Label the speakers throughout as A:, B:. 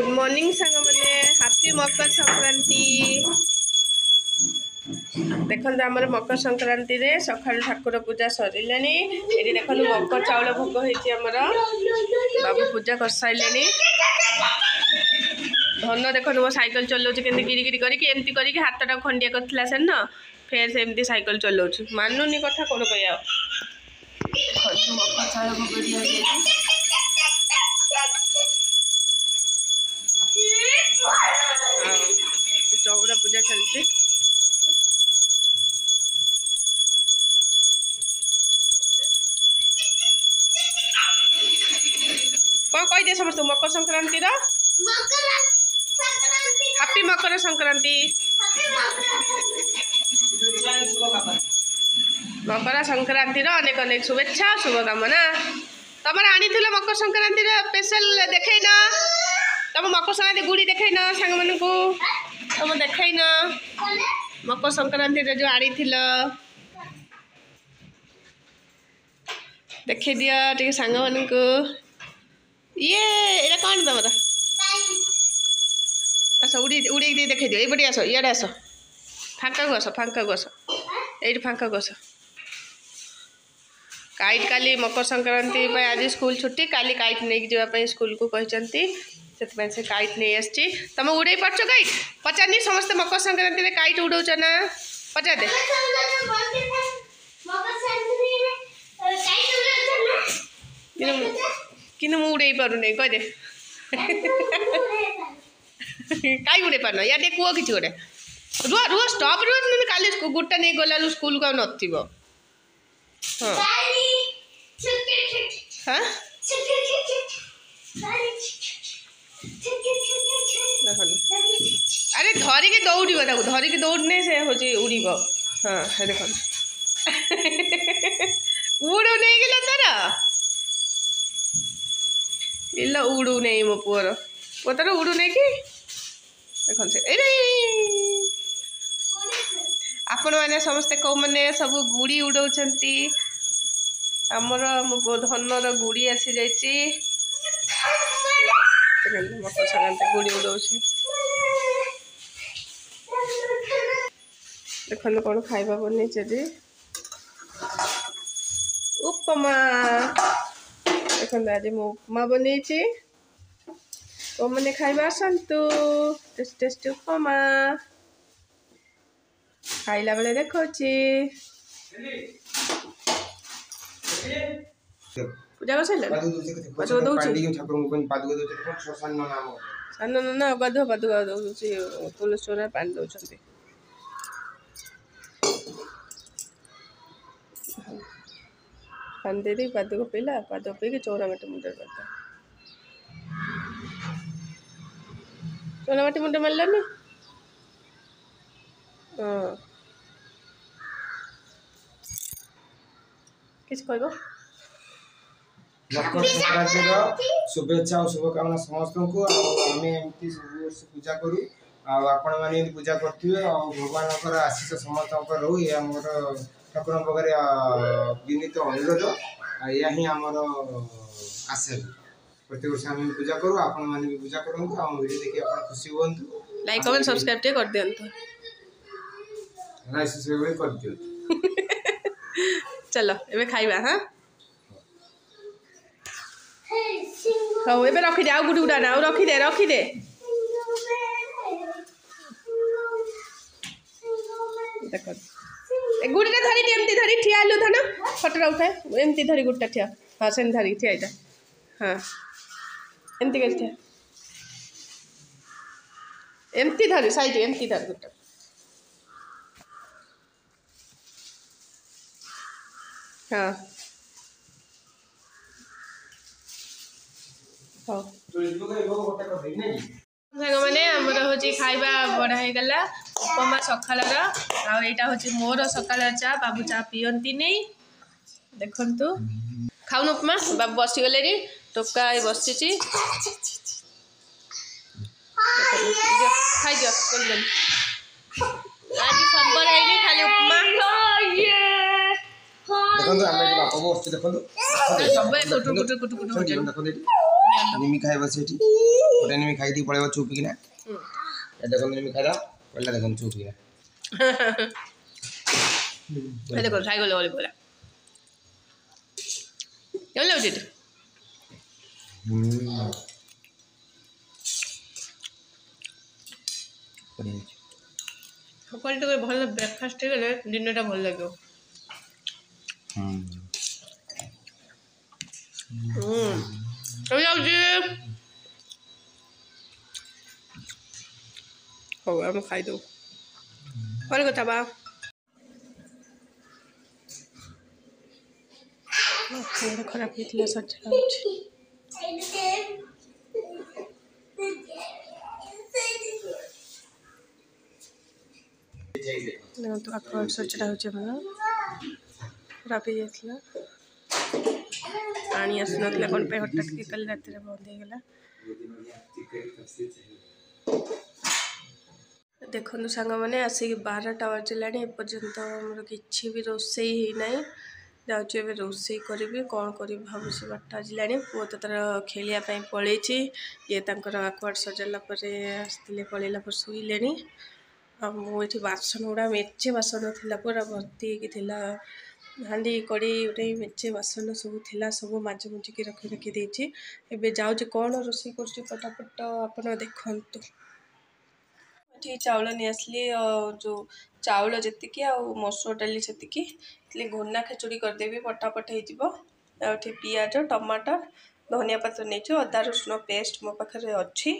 A: Good morning सांग मैंने happy Makar Sankranti. देखो आमर मकर संक्रांति रे सकाल ठाकुर पूजा सरिले ये देखो मकर चाउल भोग होमर बाबू पूजा कर सारे धन देखो वो साइकिल चलाऊ के गिरी करके हाथ खंडिया करता से न फेर से एमती साइकिल चलाऊ मानुनी कथा कौन कह मकर चाउल भोग दिया चौरा पूजा चलती कौन कह दिए समस्त मकर संक्रांति हैप्पी मकर संक्रांति मकर संक्रांति अनेक अनेक शुभेच्छा शुभकामना। तुम आनी मकर संक्रांति स्पेशल देखे न तुम मकर संक्रांति गुड़ी देखे न सांग मान को तुम देख न मकर संक्रांति जो आनी देखे दिया टे सांग मान को ये कौन तुम आस उड़ी उड़ी देखे दियो ये आस इे आस फांका को आस ये फांका को आस काइट काली मकर संक्रांति आज स्कूल छुट्टी काली काइट नहीं जावाई स्कूल को कहते से काइट नहीं आसी तुम उड़े पार्छ काइट पचारनी समस्त मकर संक्रांति में काइट उड़ौच ना पचार दे कि उड़े पारे कह दे कहीं उड़े पार या कह कि गोटे रुह रुह स्टप रुह काली गुटा नहीं गला स्कूल को नथिबो हाँ अरे धरिकी दौड़ धरिकी दौड़ने से हूँ उड़ हाँ देख उड़ू नहीं गला तार इला उड़ू नहीं मो पुअर तार उड़ू नहीं कि देख से आपण मैंने समस्ते कौ मैंने सब गुड़ी उड़ौंती आमर धनर गुड़ी आसी जाइए मकर संक्रांति गुड़ी उड़ौ देखो कौन खाइबा बनी उपमा देखो आज मो उपमा बनी मैंने खाइबा आसतु टेस्ट टेस्ट उपमा खाइला बेले देखो पूजा कर ना गाधुआ पादुआ तुलसी चौरा पानी दौरान पानी दे पादुक पीला पादुक पी चौरा माटी मुंडे करता चौरा माटी मुंडे मारलानी हाँ किस कहब
B: मकर संक्रांति शुभेच्छा और शुभकामना समस्त को आम एमती पूजा करूँ आपण मैंने पूजा करेंगे भगवान आशीष समस्त रो ये आम ठाकुर पाखे विनीत अनुरोध या ही आमर आशा प्रति वर्ष आम पूजा करूँ आपण मैंने भी पूजा करूँ वीडियो देखिए आप खुशी हूँ
A: लाइक कमेंट सब्सक्राइब कर दिंतु
B: कर दियो
A: चलो एबे खाइबा हाँ हाँ एबे रखी दे गुटी उड़ा ना रखी दे देख गुटा धरी एमती धरी ठिया लु धन फटोरा उठाए एमती धरी गुटा ठिया हाँ से धरी ठिया इटा हाँ एमती कर ठिया एमती धरी साइड एमती धर गुटा हाँ मैंने आमर हूँ खाइबा बड़ा हो गला उपमा सकाल आईटा हूँ मोर सकाल चा बाबू चा पीती नहीं देखु खाऊन उपमा बाबू बसीगले टोका बसी खाई दियो आज संबर है खाली उपमा
B: देखो आम बापा बस देखो सब कुटु कुटु कुटु कुटु निमी खाइबो सेठी गोटे निमी खाई दी पळेबो चुपी ना ए देखो निमी खाइदा पळला देखो चुपी ना
A: ए देखो खाई गले बोला केम लाଗୁଛି सकाल टे भल ब्रेकफास्ट गले दिन टा भल लगे केम लाଗୁଛି हो हम खाई दो पर कथा बा खराब होता सज्जा तो आखर सज्जा खराब हो जाता पानी आस ना कौन पे हटात के कल रात बंद हो गला देखो सांग मैंने आसिक 12टा बजला एपर्यंत मोर कि भी रोसे ही ना जाऊँ रोसे करी कौन करी भावुँ 12टा बजला पुओ तो तार खेलियापाई पलि ये आक्वार्ड सजाला आसते पलैला पर शुले मुझे बासन गुड़ा मेचे बासन थी पूरा भर्ती हाँडी कड़ी गोटे मेचे बासन सब थी सब मज मुझिकी रखी एबे जाऊँ कौन रोसे कर पटापट आप देखु चाउल नहीं आसली जो चाउल जी मसूर डाली से घुना खेचुड़ी करदेवी पटापट हो पियाज टमाटर धनिया पत्र नहीं अदा रसुण पेस्ट मो पाखे अच्छी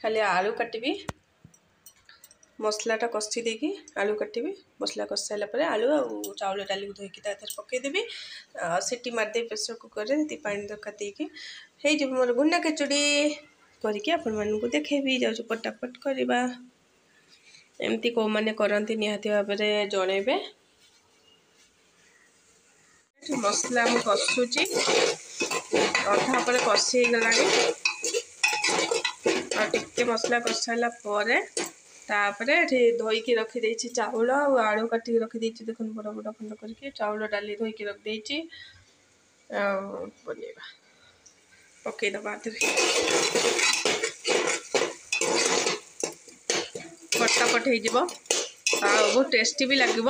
A: खाली आलू काटबी मसलाटा कषि देकी आलू काटबी मसला कषि सारापर आलू आ चाउल डाली धोईकी पकईदेवी सीटी मारदे प्रेसर कुकर में पानी दरकार देकी हो मोर घुना खेचुड़ी करके आपण मानू देखेबी जाऊँ पटापट करवा एमती को माने करंती निहाती भाव में जनइबे मसला मु कषुची अधा पर कषि गला टे मसला कषाला तापरे धोईकी रखी चाउल आलू काटिक रखी देख बड़ बड़ खंड करके चाउल डाली धोईकी रखी बनवा पकईदबा फटाफट हो बहुत टेस्टी भी लगे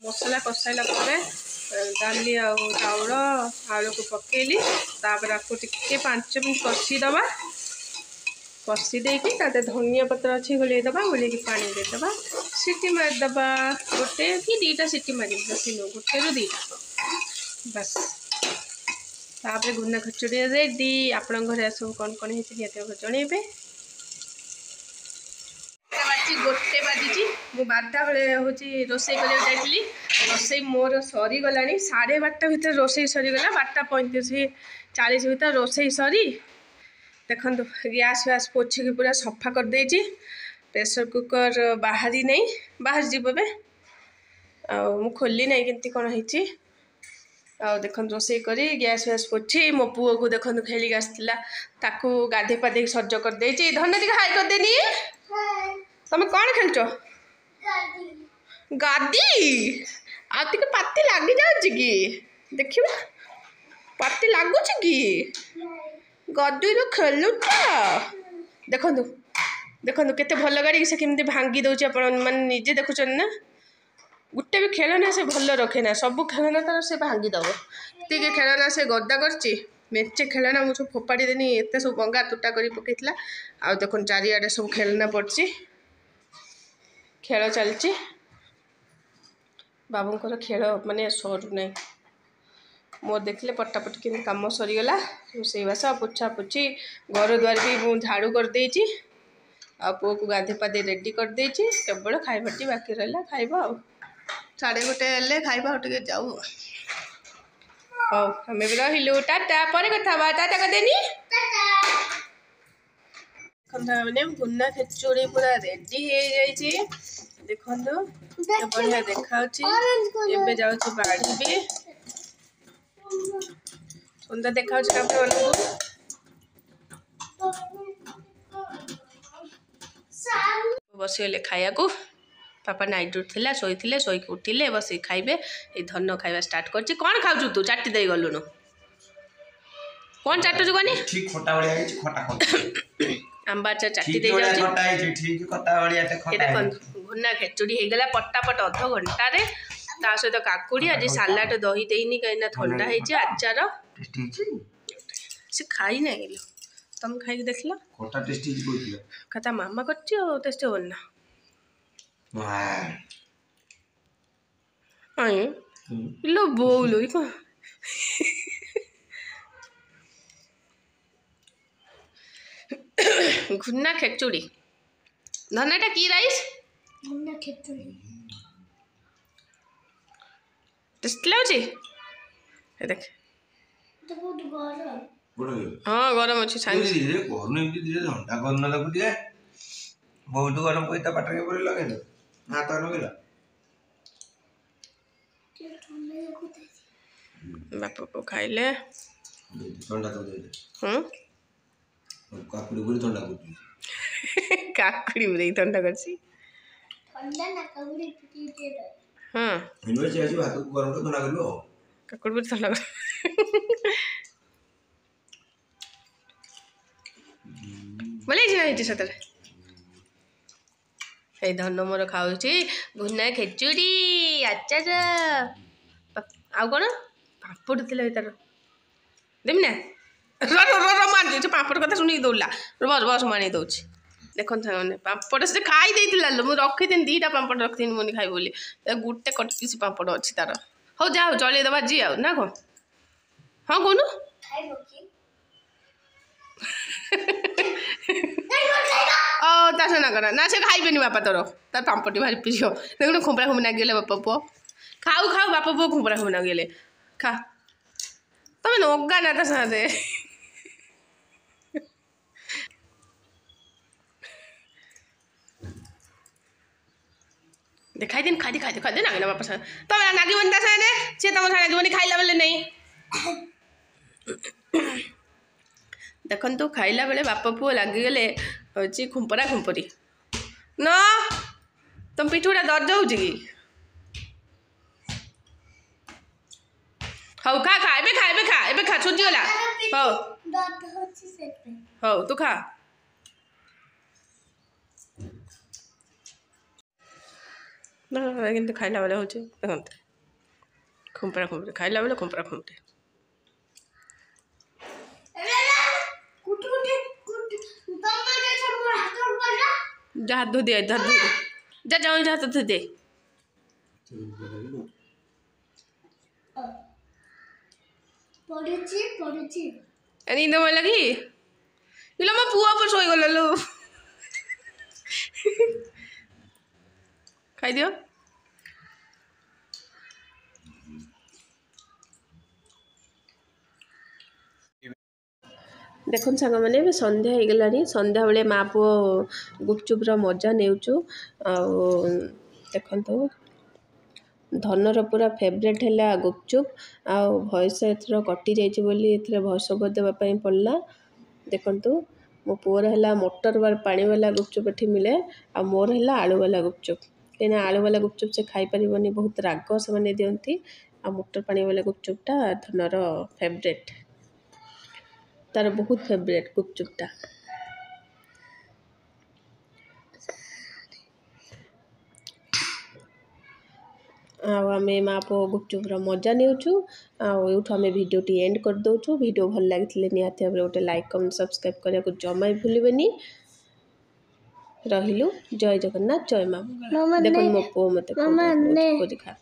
A: मसला कषाइला डाली चाउल आलू को पकेली तापर आपको टिके 5 मिनट कषिदबा कषि देकी धनिया पत्र अच्छी गोलैदबा गोलैकी पानी देदबा सीटी मारदबा गोटे कि 2टा सीटी मार गोटे रू 2टा बस तापर घुना खिचुड़ी रेडी आपण घर सब कौन कौन होती जनइबे गोटे बाजी मु 12टा बेले हूँ रोसे जाइली रोसे मोर सरीगला 12:30 भितर रोसे सरीगला 12:35-40 भितर रोसे सरी देखो गैस वैस पोछिकी पूरा सफा कर देछि प्रेसर कुकर बाहरी नहीं बाहर जीवे मु खोली नहीं केमती कौन होती देख रोसे करी गैस वैस पोछी मो पुओ को देखो खेलिक आसला ताकू गाधे पाधे सज कर देछि धन दी हाई कर देनी तुम कौन खेलच गादी आती पाती लगी जाऊँ कि देखा पाती लगुच कि गदी तो खेलु देखु देखु केते भल गाड़ी से केमती भांगी दौर अपन निजे देखुन ना गोटे भी खेलना से भल रखे ना सब खेलना तार से भांगी दब ती खेलना से गदा करची मेचे खेलना मुझे फोपाड़ी देनी एत सब बंगा तुटा कर पकईला आ देख चारिआडे सब खेलना पड़ी खेल चलची बाबूंर खेल माने सरू ना मोर देखले पटापट के कम सरीगला रोसईबास पोछा पोछी घर द्वार भी मुझे झाड़ू कर देछि आ पुओ को गाधे पाधे रेडी कर देछि केवल खाइबाटी बाकी रहा खाइबा 1:30 खाइबा टे जाऊ हौ हमें भी रहिलु टाटा पर कथा बा टाटा कर देनी मैंने भुना खेचुड़ी पूरा रेडी हो देखो बढ़िया देखा जाऊँ बाढ़ी सुंदर देखा बसीगले खाया को पापा नाइट ड्यूटी थिला शोइथिले शोइक उठिले बसी खाइबे ए धन खाइबा स्टार्ट करछि कोन खाउछु तू चाटी देई गलुनु कोन चाटुछु कोनी
B: ठीक खोटा बळिया है खटा खटा
A: आंबा चाटी देई जाउछि
B: खटा है ठीक खटा बळिया ते खटा
A: एटा घुन्ना खेचुड़ी हे गला पट्टापट अध घंटा रे ता सहित काकुड़ी आज सालाड दही देइनी कहिना ठंडा हे जे आचार
B: टेस्टी है
A: से खाई ना गेलो तुम खाई देखला
B: खटा टेस्टी कोइथिले
A: कथा मामा करछि ओ टेस्टी होना
B: वाह
A: आए लो बोलो इको घुन्ना खेचुड़ी धनाटा की राइस
C: घुन्ना खेचुड़ी
A: टेस्ट लाउछि ए देख
C: तो बहुत गरम
B: बडो
A: हां गरम अछि सांगे
B: धीरे घरनु एमती धीरे ठंडा करना लागु दिए बहुत गरम कोइता पाटरे परे लगे न हाथ न गेला
C: के ठंडा को दे
A: बापा को खाइले
B: ठंडा तो दे काकुड़ी पूरी ठंडा कर
A: काकुड़ी बुरे ठंडा करछि
C: ठंडा ना काकुड़ी पी दे
A: हां
B: इनवे से भात को गरम तो ठंडा करबो
A: काकुड़ी बुरे ठंडा कर बोले जे आइति सतर ए धन मोर खाउछि घुन्ना खेचुड़ी आचार आउ कोन पापड़ थिले तार देम ना रो मान जे पापड़ कथा सुनी दौला बस बस मानी दउछि देखन थाने पापड़ से खाई देतिला लो मु रखि दिन दीटा पापड़ रखि दिन मोनी खाइ बोली गुटे कट पीस पापड़ अछि तार हो जाओ जले दबा जी आउ ना को हां कोनु
C: खाइबो की
A: ओ ता से ना करा ना से खाइबेनी बापा तोर तार पापड़ी भारी पियो देखुन खुंपड़ा खुमना गेले बापा पो खाऊ खाऊ बापा पो खुंपड़ा खुमना गेले खा तमे नोगा ना ता साथे देखाई दिन खाई दे ना ना बापा सा तमे नागी बनता साने से तम सा नागी बनी खाइला बेले नहीं देखन तो खाइला बेले बापा पुओ लागी गले होची खुंपरा खुंपरी न तुम पिठुड़ा दर्द होची की हौ खा खा एबे खा छुजी होला हौ
C: दर्द होची से पे
A: हौ तू खा ना किंतु खाइला बेले होची देखन खुंपरा खुंपरी खाइला बेले खुंपरा खुंपरी जा हाथ धो दे जा जाओ जा हाथ धो दे
C: पड़ुची
A: नींद मन लगी इला मो पुआ पर सोई गला लो खाई दियो देखन सांग मैंने संध्या हो गलानी संध्या बेले माँ पुओ गुपचुप्र मजा नेउचु देखो धनर पूरा फेवरेट है गुपचुप आउ भयस एथर कटि जाइए बोली एथरे भयस ओवर देवाई पड़ला देखु मो पुअर है मटर पानी वाला गुपचुप एठी मिले आ मोर है आलू वाला गुपचुप कहीं आलू वाला गुपचुप से खाई पारिबनी बहुत राग से मैंने दिखती आ मटर पानी वाला गुपचुपटा धनर फेवरेट तार बहुत फेवरेट गुपचुपटा आम माँ पु गुपचुप्र मजा नेउचु आउठ आम भिडियोटी एंड कर दौचु भिडियो भल लगी निहाती भाव गोटे लाइक कमेंट सब्सक्राइब करने को जमा भी भूलबेनी रहिलु जय जगन्नाथ जय माँ देखो मो पु मत खा